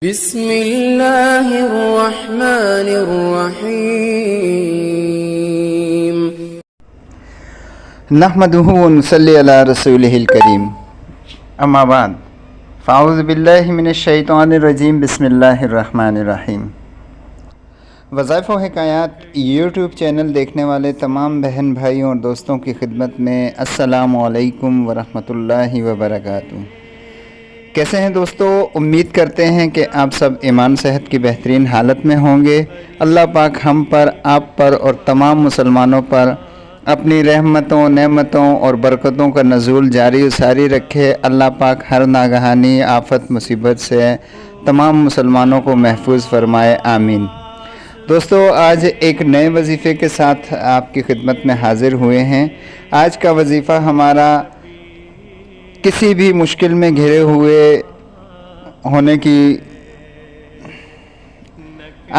بسم اللہ الرحمن الرحیم نحمدہ ونصلی علی رسولہ الکریم اما بعد فاعوذ باللہ من الشیطان الرجیم بسم اللہ الرحمن الرحیم۔ وظائف و حکایات یوٹیوب چینل دیکھنے والے تمام بہن بھائیوں اور دوستوں کی خدمت میں السلام علیکم ورحمۃ اللہ وبرکاتہ۔ کیسے ہیں دوستو؟ امید کرتے ہیں کہ آپ سب ایمان صحت کی بہترین حالت میں ہوں گے۔ اللہ پاک ہم پر، آپ پر اور تمام مسلمانوں پر اپنی رحمتوں، نعمتوں اور برکتوں کا نزول جاری و ساری رکھے۔ اللہ پاک ہر ناگہانی آفت مصیبت سے تمام مسلمانوں کو محفوظ فرمائے، آمین۔ دوستو، آج ایک نئے وظیفے کے ساتھ آپ کی خدمت میں حاضر ہوئے ہیں۔ آج کا وظیفہ ہمارا کسی بھی مشکل میں گھرے ہوئے ہونے کی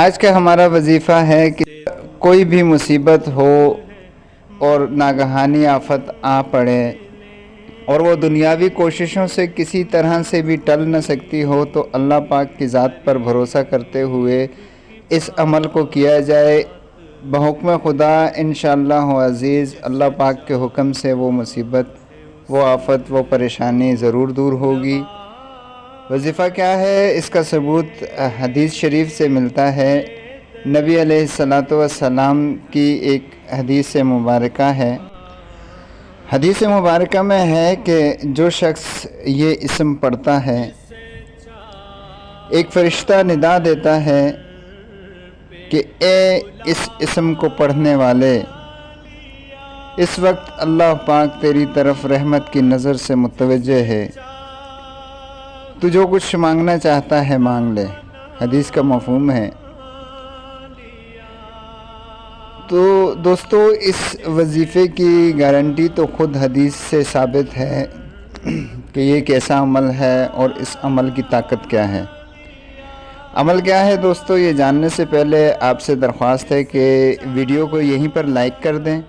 آج کا ہمارا وظیفہ ہے کہ کوئی بھی مصیبت ہو اور ناگہانی آفت آ پڑے اور وہ دنیاوی کوششوں سے کسی طرح سے بھی ٹل نہ سکتی ہو، تو اللہ پاک کی ذات پر بھروسہ کرتے ہوئے اس عمل کو کیا جائے۔ بحکم خدا انشاءاللہ عزیز اللہ پاک کے حکم سے وہ مصیبت، وہ آفت، وہ پریشانی ضرور دور ہوگی۔ وظیفہ کیا ہے؟ اس کا ثبوت حدیث شریف سے ملتا ہے۔ نبی علیہ السلام کی ایک حدیث مبارکہ ہے۔ حدیث مبارکہ میں ہے کہ جو شخص یہ اسم پڑھتا ہے، ایک فرشتہ ندا دیتا ہے کہ اے اس اسم کو پڑھنے والے، اس وقت اللہ پاک تیری طرف رحمت کی نظر سے متوجہ ہے، تو جو کچھ مانگنا چاہتا ہے مانگ لے۔ حدیث کا مفہوم ہے۔ تو دوستو، اس وظیفے کی گارنٹی تو خود حدیث سے ثابت ہے کہ یہ کیسا عمل ہے اور اس عمل کی طاقت کیا ہے۔ عمل کیا ہے دوستو، یہ جاننے سے پہلے آپ سے درخواست ہے کہ ویڈیو کو یہیں پر لائک کر دیں،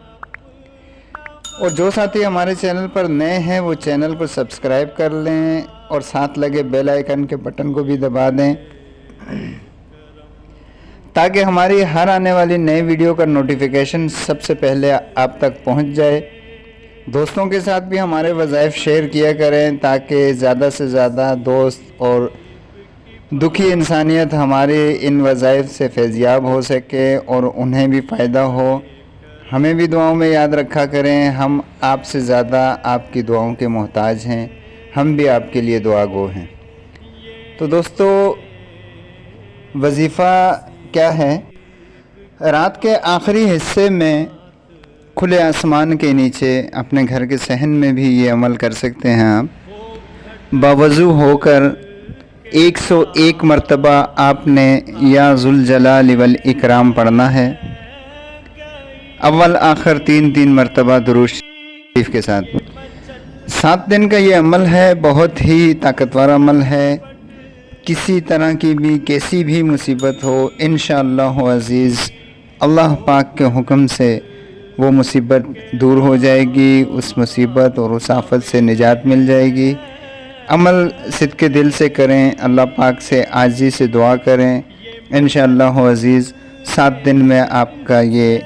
اور جو ساتھی ہمارے چینل پر نئے ہیں وہ چینل کو سبسکرائب کر لیں اور ساتھ لگے بیل آئیکن کے بٹن کو بھی دبا دیں، تاکہ ہماری ہر آنے والی نئی ویڈیو کا نوٹیفیکیشن سب سے پہلے آپ تک پہنچ جائے۔ دوستوں کے ساتھ بھی ہمارے وظائف شیئر کیا کریں، تاکہ زیادہ سے زیادہ دوست اور دکھی انسانیت ہمارے ان وظائف سے فیضیاب ہو سکے اور انہیں بھی فائدہ ہو۔ ہمیں بھی دعاؤں میں یاد رکھا کریں، ہم آپ سے زیادہ آپ کی دعاؤں کے محتاج ہیں، ہم بھی آپ کے لیے دعا گو ہیں۔ تو دوستو، وظیفہ کیا ہے؟ رات کے آخری حصے میں کھلے آسمان کے نیچے اپنے گھر کے صحن میں بھی یہ عمل کر سکتے ہیں۔ آپ باوضو ہو کر 101 مرتبہ آپ نے یا ذوالجلال والاکرام پڑھنا ہے، اول آخر 3 مرتبہ درود شریف کے ساتھ۔ 7 دن کا یہ عمل ہے، بہت ہی طاقتور عمل ہے۔ کسی طرح کی بھی کیسی بھی مصیبت ہو، انشاءاللہ عزیز اللہ پاک کے حکم سے وہ مصیبت دور ہو جائے گی، اس مصیبت اور اس آفت سے نجات مل جائے گی۔ عمل صدق دل سے کریں، اللہ پاک سے عاجزی سے دعا کریں، انشاءاللہ عزیز 7 دن میں آپ کا یہ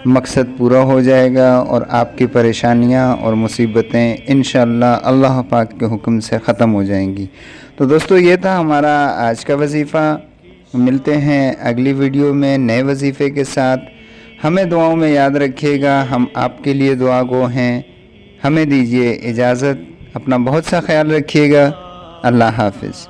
مقصد پورا ہو جائے گا اور آپ کی پریشانیاں اور مصیبتیں انشاءاللہ اللہ پاک کے حکم سے ختم ہو جائیں گی۔ تو دوستو، یہ تھا ہمارا آج کا وظیفہ۔ ملتے ہیں اگلی ویڈیو میں نئے وظیفے کے ساتھ۔ ہمیں دعاؤں میں یاد رکھیے گا، ہم آپ کے لیے دعا گو ہیں۔ ہمیں دیجیے اجازت، اپنا بہت سا خیال رکھیے گا۔ اللہ حافظ۔